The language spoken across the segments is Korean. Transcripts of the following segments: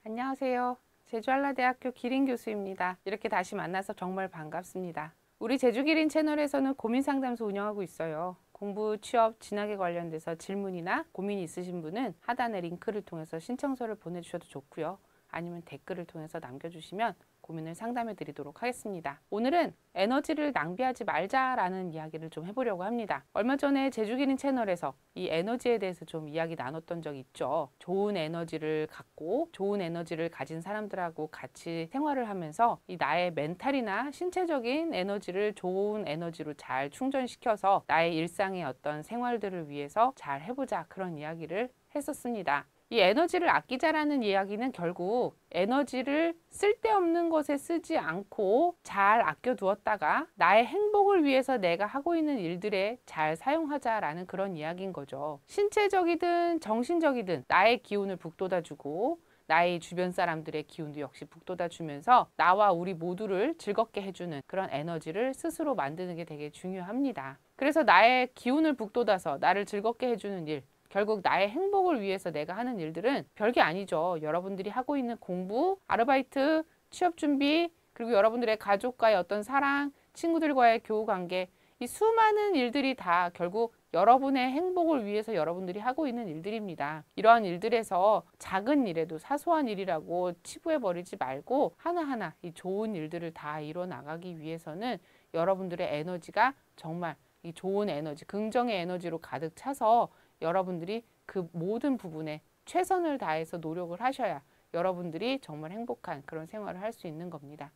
안녕하세요. 제주한라대학교 기린 교수입니다. 이렇게 다시 만나서 정말 반갑습니다. 우리 제주기린 채널에서는 고민상담소 운영하고 있어요. 공부, 취업, 진학에 관련돼서 질문이나 고민이 있으신 분은 하단의 링크를 통해서 신청서를 보내주셔도 좋고요. 아니면 댓글을 통해서 남겨주시면 고민을 상담해 드리도록 하겠습니다. 오늘은 에너지를 낭비하지 말자라는 이야기를 좀 해보려고 합니다. 얼마 전에 제주기린 채널에서 이 에너지에 대해서 좀 이야기 나눴던 적이 있죠. 좋은 에너지를 갖고 좋은 에너지를 가진 사람들하고 같이 생활을 하면서 이 나의 멘탈이나 신체적인 에너지를 좋은 에너지로 잘 충전시켜서 나의 일상의 어떤 생활들을 위해서 잘 해보자, 그런 이야기를 했었습니다. 이 에너지를 아끼자라는 이야기는 결국 에너지를 쓸데없는 것에 쓰지 않고 잘 아껴두었다가 나의 행복을 위해서 내가 하고 있는 일들에 잘 사용하자라는 그런 이야기인 거죠. 신체적이든 정신적이든 나의 기운을 북돋아주고 나의 주변 사람들의 기운도 역시 북돋아주면서 나와 우리 모두를 즐겁게 해주는 그런 에너지를 스스로 만드는 게 되게 중요합니다. 그래서 나의 기운을 북돋아서 나를 즐겁게 해주는 일, 결국 나의 행복을 위해서 내가 하는 일들은 별게 아니죠. 여러분들이 하고 있는 공부, 아르바이트, 취업 준비, 그리고 여러분들의 가족과의 어떤 사랑, 친구들과의 교우 관계, 이 수많은 일들이 다 결국 여러분의 행복을 위해서 여러분들이 하고 있는 일들입니다. 이러한 일들에서 작은 일에도 사소한 일이라고 치부해버리지 말고 하나하나 이 좋은 일들을 다 이뤄 나가기 위해서는 여러분들의 에너지가 정말 이 좋은 에너지, 긍정의 에너지로 가득 차서 여러분들이 그 모든 부분에 최선을 다해서 노력을 하셔야 여러분들이 정말 행복한 그런 생활을 할 수 있는 겁니다.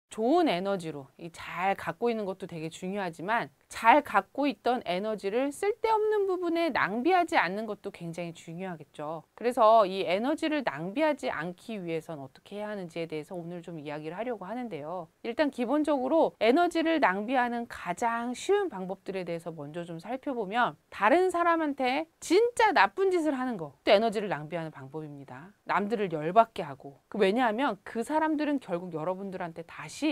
좋은 에너지로 잘 갖고 있는 것도 되게 중요하지만 잘 갖고 있던 에너지를 쓸데없는 부분에 낭비하지 않는 것도 굉장히 중요하겠죠. 그래서 이 에너지를 낭비하지 않기 위해선 어떻게 해야 하는지에 대해서 오늘 좀 이야기를 하려고 하는데요. 일단 기본적으로 에너지를 낭비하는 가장 쉬운 방법들에 대해서 먼저 좀 살펴보면 다른 사람한테 진짜 나쁜 짓을 하는 거, 또 에너지를 낭비하는 방법입니다. 남들을 열받게 하고, 왜냐하면 그 사람들은 결국 여러분들한테 다시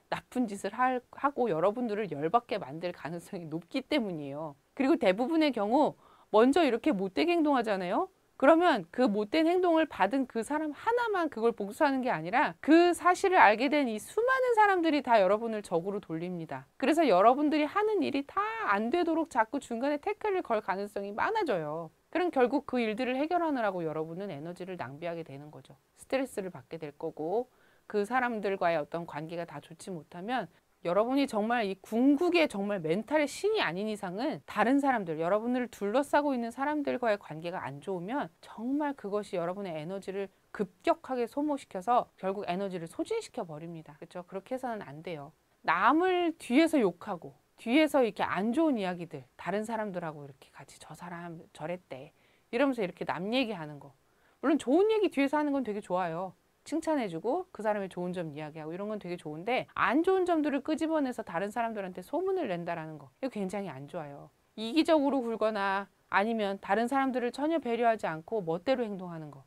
나쁜 짓을 하고 여러분들을 열받게 만들 가능성이 높기 때문이에요. 그리고 대부분의 경우 먼저 이렇게 못되게 행동하잖아요. 그러면 그 못된 행동을 받은 그 사람 하나만 그걸 복수하는 게 아니라 그 사실을 알게 된 이 수많은 사람들이 다 여러분을 적으로 돌립니다. 그래서 여러분들이 하는 일이 다 안 되도록 자꾸 중간에 태클을 걸 가능성이 많아져요. 그럼 결국 그 일들을 해결하느라고 여러분은 에너지를 낭비하게 되는 거죠. 스트레스를 받게 될 거고, 그 사람들과의 어떤 관계가 다 좋지 못하면 여러분이 정말 이 궁극의 정말 멘탈의 신이 아닌 이상은 다른 사람들, 여러분을 둘러싸고 있는 사람들과의 관계가 안 좋으면 정말 그것이 여러분의 에너지를 급격하게 소모시켜서 결국 에너지를 소진시켜 버립니다. 그렇죠? 그렇게 해서는 안 돼요. 남을 뒤에서 욕하고 뒤에서 이렇게 안 좋은 이야기들, 다른 사람들하고 이렇게 같이 저 사람 저랬대 이러면서 이렇게 남 얘기하는 거, 물론 좋은 얘기 뒤에서 하는 건 되게 좋아요. 칭찬해주고 그 사람의 좋은 점 이야기하고 이런 건 되게 좋은데, 안 좋은 점들을 끄집어내서 다른 사람들한테 소문을 낸다라는 거, 이거 굉장히 안 좋아요. 이기적으로 굴거나 아니면 다른 사람들을 전혀 배려하지 않고 멋대로 행동하는 거,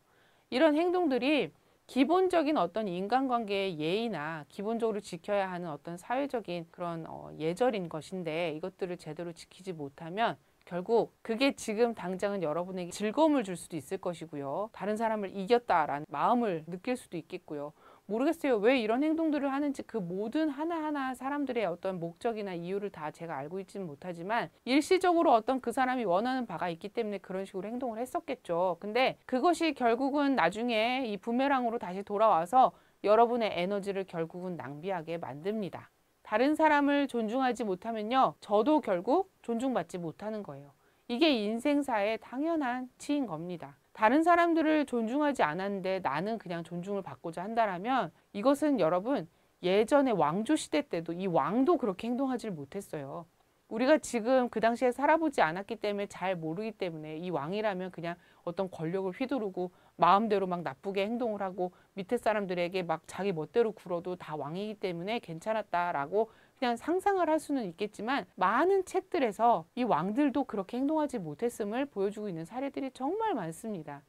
이런 행동들이 기본적인 어떤 인간관계의 예의나 기본적으로 지켜야 하는 어떤 사회적인 그런 예절인 것인데, 이것들을 제대로 지키지 못하면 결국 그게 지금 당장은 여러분에게 즐거움을 줄 수도 있을 것이고요. 다른 사람을 이겼다라는 마음을 느낄 수도 있겠고요. 모르겠어요. 왜 이런 행동들을 하는지 그 모든 하나하나 사람들의 어떤 목적이나 이유를 다 제가 알고 있지는 못하지만 일시적으로 어떤 그 사람이 원하는 바가 있기 때문에 그런 식으로 행동을 했었겠죠. 근데 그것이 결국은 나중에 이 부메랑으로 다시 돌아와서 여러분의 에너지를 결국은 낭비하게 만듭니다. 다른 사람을 존중하지 못하면요, 저도 결국 존중받지 못하는 거예요. 이게 인생사의 당연한 치인 겁니다. 다른 사람들을 존중하지 않았는데 나는 그냥 존중을 받고자 한다라면, 이것은 여러분 예전에 왕조 시대 때도 이 왕도 그렇게 행동하지 못했어요. 우리가 지금 그 당시에 살아보지 않았기 때문에 잘 모르기 때문에, 이 왕이라면 그냥 어떤 권력을 휘두르고 마음대로 막 나쁘게 행동을 하고 밑에 사람들에게 막 자기 멋대로 굴어도 다 왕이기 때문에 괜찮았다라고 그냥 상상을 할 수는 있겠지만, 많은 책들에서 이 왕들도 그렇게 행동하지 못했음을 보여주고 있는 사례들이 정말 많습니다.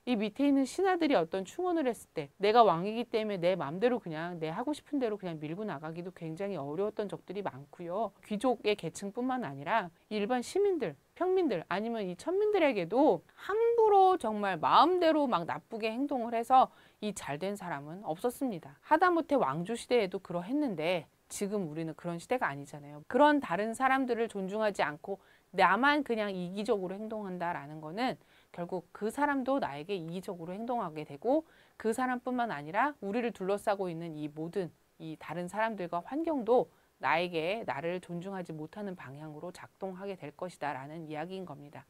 이 밑에 있는 신하들이 어떤 충원을 했을 때 내가 왕이기 때문에 내 마음대로 그냥 내 하고 싶은 대로 그냥 밀고 나가기도 굉장히 어려웠던 적들이 많고요. 귀족의 계층뿐만 아니라 일반 시민들, 평민들 아니면 이 천민들에게도 함부로 정말 마음대로 막 나쁘게 행동을 해서 이 잘된 사람은 없었습니다. 하다못해 왕조 시대에도 그러했는데 지금 우리는 그런 시대가 아니잖아요. 그런 다른 사람들을 존중하지 않고 나만 그냥 이기적으로 행동한다라는 거는 결국 그 사람도 나에게 이기적으로 행동하게 되고 그 사람뿐만 아니라 우리를 둘러싸고 있는 이 모든 이 다른 사람들과 환경도 나에게 나를 존중하지 못하는 방향으로 작동하게 될 것이다 라는 이야기인 겁니다.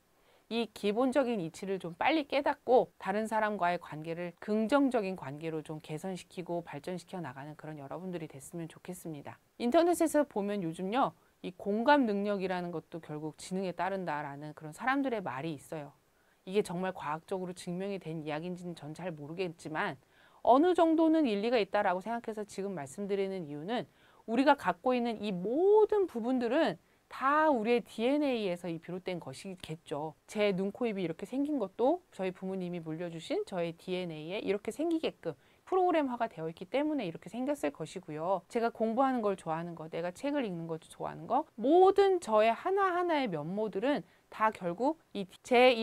이 기본적인 이치를 좀 빨리 깨닫고 다른 사람과의 관계를 긍정적인 관계로 좀 개선시키고 발전시켜 나가는 그런 여러분들이 됐으면 좋겠습니다. 인터넷에서 보면 요즘요, 이 공감 능력이라는 것도 결국 지능에 따른다라는 그런 사람들의 말이 있어요. 이게 정말 과학적으로 증명이 된 이야기인지는 전 잘 모르겠지만 어느 정도는 일리가 있다라고 생각해서 지금 말씀드리는 이유는 우리가 갖고 있는 이 모든 부분들은 다 우리의 DNA에서 비롯된 것이겠죠. 제 눈, 코, 입이 이렇게 생긴 것도 저희 부모님이 물려주신 저의 DNA에 이렇게 생기게끔 프로그램화가 되어 있기 때문에 이렇게 생겼을 것이고요. 제가 공부하는 걸 좋아하는 거, 내가 책을 읽는 걸 좋아하는 거, 모든 저의 하나하나의 면모들은 다 결국 이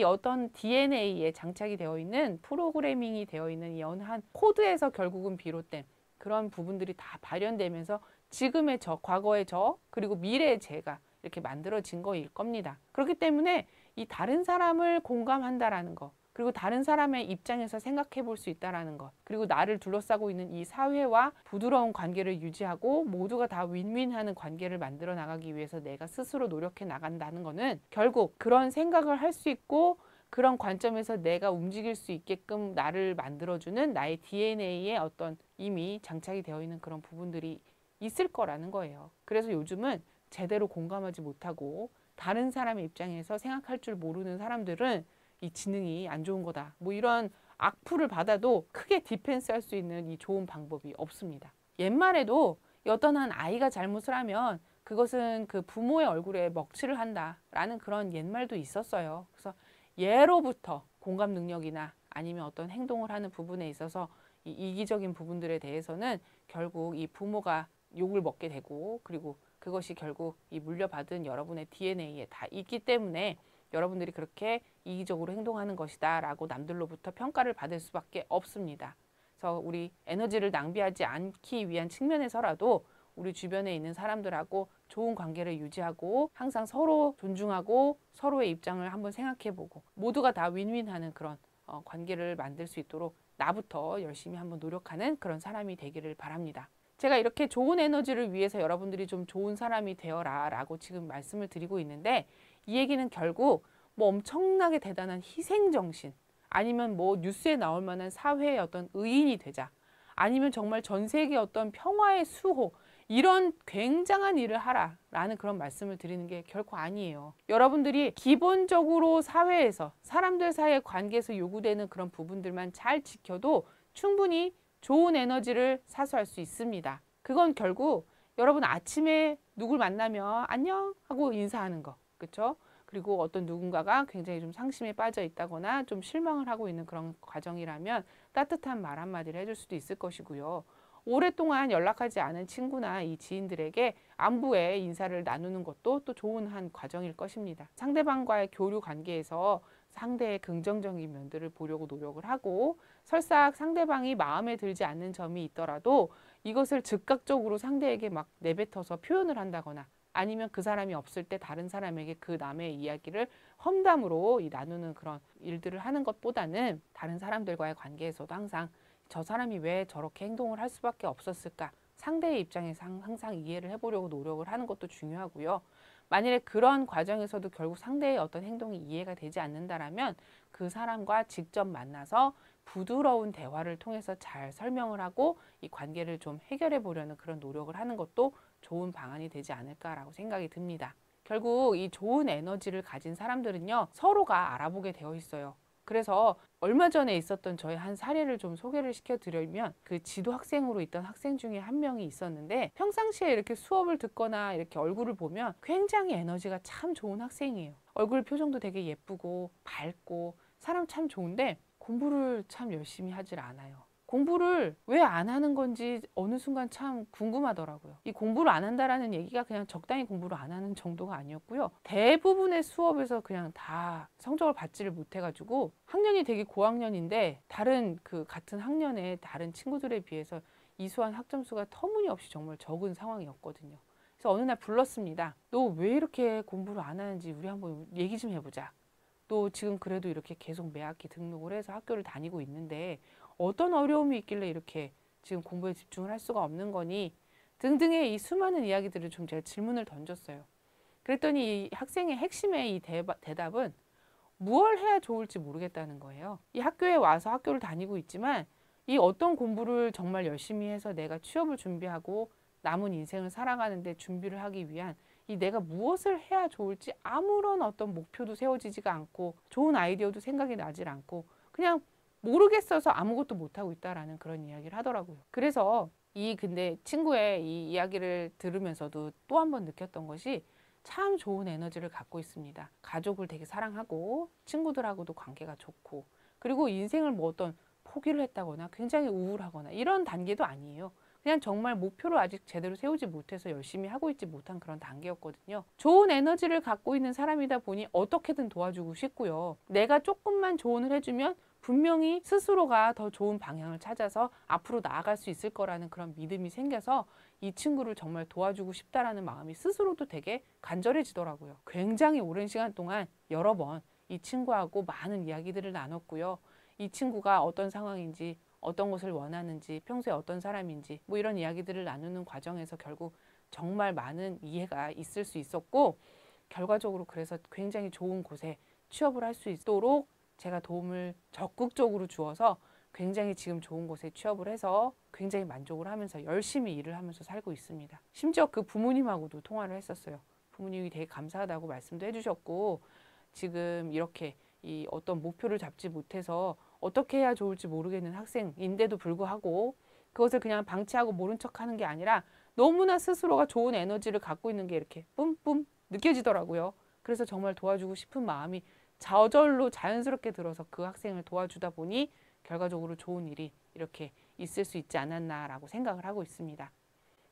어떤 DNA에 장착이 되어 있는 프로그래밍이 되어 있는 이 어느 한 코드에서 결국은 비롯된 그런 부분들이 다 발현되면서 지금의 저, 과거의 저, 그리고 미래의 제가 이렇게 만들어진 거일 겁니다. 그렇기 때문에 이 다른 사람을 공감한다라는 거, 그리고 다른 사람의 입장에서 생각해 볼 수 있다라는 것, 그리고 나를 둘러싸고 있는 이 사회와 부드러운 관계를 유지하고 모두가 다 윈윈하는 관계를 만들어 나가기 위해서 내가 스스로 노력해 나간다는 거는 결국 그런 생각을 할 수 있고 그런 관점에서 내가 움직일 수 있게끔 나를 만들어주는 나의 DNA에 어떤 이미 장착이 되어 있는 그런 부분들이 있을 거라는 거예요. 그래서 요즘은 제대로 공감하지 못하고 다른 사람의 입장에서 생각할 줄 모르는 사람들은 이 지능이 안 좋은 거다. 뭐 이런 악플을 받아도 크게 디펜스 할 수 있는 이 좋은 방법이 없습니다. 옛말에도 어떤 한 아이가 잘못을 하면 그것은 그 부모의 얼굴에 먹칠을 한다라는 그런 옛말도 있었어요. 그래서 예로부터 공감 능력이나 아니면 어떤 행동을 하는 부분에 있어서 이 이기적인 부분들에 대해서는 결국 이 부모가 욕을 먹게 되고 그리고 그것이 결국 이 물려받은 여러분의 DNA에 다 있기 때문에 여러분들이 그렇게 이기적으로 행동하는 것이다 라고 남들로부터 평가를 받을 수밖에 없습니다. 그래서 우리 에너지를 낭비하지 않기 위한 측면에서라도 우리 주변에 있는 사람들하고 좋은 관계를 유지하고 항상 서로 존중하고 서로의 입장을 한번 생각해보고 모두가 다 윈윈하는 그런 관계를 만들 수 있도록 나부터 열심히 한번 노력하는 그런 사람이 되기를 바랍니다. 제가 이렇게 좋은 에너지를 위해서 여러분들이 좀 좋은 사람이 되어라 라고 지금 말씀을 드리고 있는데 이 얘기는 결국 뭐 엄청나게 대단한 희생정신 아니면 뭐 뉴스에 나올 만한 사회의 어떤 의인이 되자 아니면 정말 전 세계 어떤 평화의 수호 이런 굉장한 일을 하라 라는 그런 말씀을 드리는 게 결코 아니에요. 여러분들이 기본적으로 사회에서 사람들 사이의 관계에서 요구되는 그런 부분들만 잘 지켜도 충분히 좋은 에너지를 사수할 수 있습니다. 그건 결국 여러분 아침에 누굴 만나면 안녕 하고 인사하는 거, 그렇죠? 그리고 어떤 누군가가 굉장히 좀 상심에 빠져 있다거나 좀 실망을 하고 있는 그런 과정이라면 따뜻한 말 한마디를 해줄 수도 있을 것이고요. 오랫동안 연락하지 않은 친구나 이 지인들에게 안부의 인사를 나누는 것도 또 좋은 한 과정일 것입니다. 상대방과의 교류 관계에서 상대의 긍정적인 면들을 보려고 노력을 하고 설사 상대방이 마음에 들지 않는 점이 있더라도 이것을 즉각적으로 상대에게 막 내뱉어서 표현을 한다거나 아니면 그 사람이 없을 때 다른 사람에게 그 남의 이야기를 험담으로 나누는 그런 일들을 하는 것보다는 다른 사람들과의 관계에서도 항상 저 사람이 왜 저렇게 행동을 할 수밖에 없었을까? 상대의 입장에서 항상 이해를 해보려고 노력을 하는 것도 중요하고요. 만일에 그런 과정에서도 결국 상대의 어떤 행동이 이해가 되지 않는다라면 그 사람과 직접 만나서 부드러운 대화를 통해서 잘 설명을 하고 이 관계를 좀 해결해 보려는 그런 노력을 하는 것도 좋은 방안이 되지 않을까라고 생각이 듭니다. 결국 이 좋은 에너지를 가진 사람들은요, 서로가 알아보게 되어 있어요. 그래서 얼마 전에 있었던 저의 한 사례를 좀 소개를 시켜드리면 그 지도 학생으로 있던 학생 중에 한 명이 있었는데 평상시에 이렇게 수업을 듣거나 이렇게 얼굴을 보면 굉장히 에너지가 참 좋은 학생이에요. 얼굴 표정도 되게 예쁘고 밝고 사람 참 좋은데 공부를 참 열심히 하질 않아요. 공부를 왜 안 하는 건지 어느 순간 참 궁금하더라고요. 이 공부를 안 한다라는 얘기가 그냥 적당히 공부를 안 하는 정도가 아니었고요. 대부분의 수업에서 그냥 다 성적을 받지를 못해가지고 학년이 되게 고학년인데 다른 그 같은 학년의 다른 친구들에 비해서 이수한 학점수가 터무니없이 정말 적은 상황이었거든요. 그래서 어느 날 불렀습니다. 너 왜 이렇게 공부를 안 하는지 우리 한번 얘기 좀 해보자. 또 지금 그래도 이렇게 계속 매학기 등록을 해서 학교를 다니고 있는데 어떤 어려움이 있길래 이렇게 지금 공부에 집중을 할 수가 없는 거니? 등등의 이 수많은 이야기들을 좀 제가 질문을 던졌어요. 그랬더니 이 학생의 핵심의 이 대답은 무엇을 해야 좋을지 모르겠다는 거예요. 이 학교에 와서 학교를 다니고 있지만 이 어떤 공부를 정말 열심히 해서 내가 취업을 준비하고 남은 인생을 살아가는데 준비를 하기 위한 이 내가 무엇을 해야 좋을지 아무런 어떤 목표도 세워지지가 않고 좋은 아이디어도 생각이 나질 않고 그냥 모르겠어서 아무것도 못하고 있다라는 그런 이야기를 하더라고요. 그래서 근데 친구의 이 이야기를 들으면서도 또 한 번 느꼈던 것이 참 좋은 에너지를 갖고 있습니다. 가족을 되게 사랑하고 친구들하고도 관계가 좋고 그리고 인생을 뭐 어떤 포기를 했다거나 굉장히 우울하거나 이런 단계도 아니에요. 그냥 정말 목표를 아직 제대로 세우지 못해서 열심히 하고 있지 못한 그런 단계였거든요. 좋은 에너지를 갖고 있는 사람이다 보니 어떻게든 도와주고 싶고요. 내가 조금만 조언을 해주면 분명히 스스로가 더 좋은 방향을 찾아서 앞으로 나아갈 수 있을 거라는 그런 믿음이 생겨서 이 친구를 정말 도와주고 싶다라는 마음이 스스로도 되게 간절해지더라고요. 굉장히 오랜 시간 동안 여러 번 이 친구하고 많은 이야기들을 나눴고요. 이 친구가 어떤 상황인지 어떤 것을 원하는지 평소에 어떤 사람인지 뭐 이런 이야기들을 나누는 과정에서 결국 정말 많은 이해가 있을 수 있었고 결과적으로 그래서 굉장히 좋은 곳에 취업을 할 수 있도록 제가 도움을 적극적으로 주어서 굉장히 지금 좋은 곳에 취업을 해서 굉장히 만족을 하면서 열심히 일을 하면서 살고 있습니다. 심지어 그 부모님하고도 통화를 했었어요. 부모님이 되게 감사하다고 말씀도 해주셨고 지금 이렇게 이 어떤 목표를 잡지 못해서 어떻게 해야 좋을지 모르겠는 학생인데도 불구하고 그것을 그냥 방치하고 모른 척하는 게 아니라 너무나 스스로가 좋은 에너지를 갖고 있는 게 이렇게 뿜뿜 느껴지더라고요. 그래서 정말 도와주고 싶은 마음이 저절로 자연스럽게 들어서 그 학생을 도와주다 보니 결과적으로 좋은 일이 이렇게 있을 수 있지 않았나라고 생각을 하고 있습니다.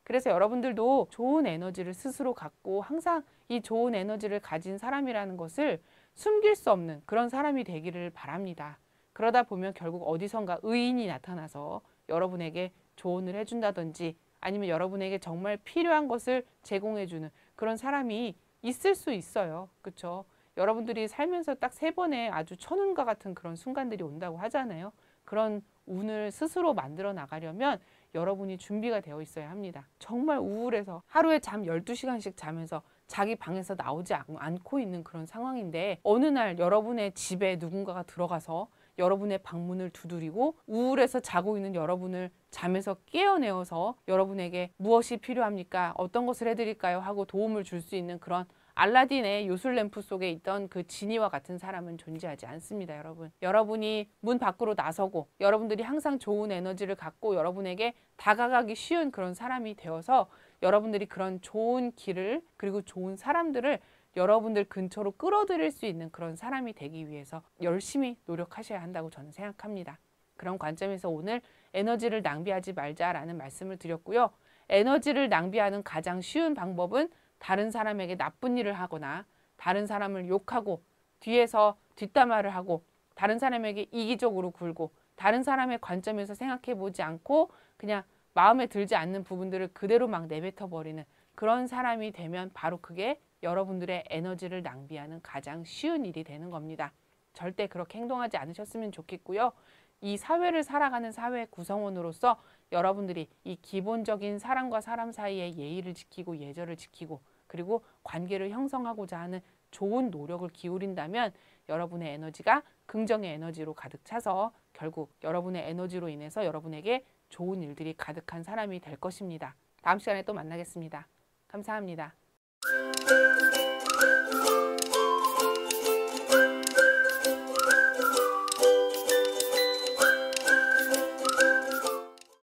그래서 여러분들도 좋은 에너지를 스스로 갖고 항상 이 좋은 에너지를 가진 사람이라는 것을 숨길 수 없는 그런 사람이 되기를 바랍니다. 그러다 보면 결국 어디선가 의인이 나타나서 여러분에게 조언을 해준다든지 아니면 여러분에게 정말 필요한 것을 제공해주는 그런 사람이 있을 수 있어요. 그렇죠? 여러분들이 살면서 딱 3번의 아주 천운과 같은 그런 순간들이 온다고 하잖아요. 그런 운을 스스로 만들어 나가려면 여러분이 준비가 되어 있어야 합니다. 정말 우울해서 하루에 잠 12시간씩 자면서 자기 방에서 나오지 않고 있는 그런 상황인데 어느 날 여러분의 집에 누군가가 들어가서 여러분의 방문을 두드리고 우울해서 자고 있는 여러분을 잠에서 깨어내어서 여러분에게 무엇이 필요합니까? 어떤 것을 해드릴까요? 하고 도움을 줄 수 있는 그런 알라딘의 요술램프 속에 있던 그 지니와 같은 사람은 존재하지 않습니다, 여러분. 여러분이 문 밖으로 나서고 여러분들이 항상 좋은 에너지를 갖고 여러분에게 다가가기 쉬운 그런 사람이 되어서 여러분들이 그런 좋은 길을 그리고 좋은 사람들을 여러분들 근처로 끌어들일 수 있는 그런 사람이 되기 위해서 열심히 노력하셔야 한다고 저는 생각합니다. 그런 관점에서 오늘 에너지를 낭비하지 말자라는 말씀을 드렸고요. 에너지를 낭비하는 가장 쉬운 방법은 다른 사람에게 나쁜 일을 하거나 다른 사람을 욕하고 뒤에서 뒷담화를 하고 다른 사람에게 이기적으로 굴고 다른 사람의 관점에서 생각해 보지 않고 그냥 마음에 들지 않는 부분들을 그대로 막 내뱉어 버리는 그런 사람이 되면 바로 그게 여러분들의 에너지를 낭비하는 가장 쉬운 일이 되는 겁니다. 절대 그렇게 행동하지 않으셨으면 좋겠고요. 이 사회를 살아가는 사회 구성원으로서 여러분들이 이 기본적인 사람과 사람 사이의 예의를 지키고 예절을 지키고 그리고 관계를 형성하고자 하는 좋은 노력을 기울인다면 여러분의 에너지가 긍정의 에너지로 가득 차서 결국 여러분의 에너지로 인해서 여러분에게 좋은 일들이 가득한 사람이 될 것입니다. 다음 시간에 또 만나겠습니다. 감사합니다.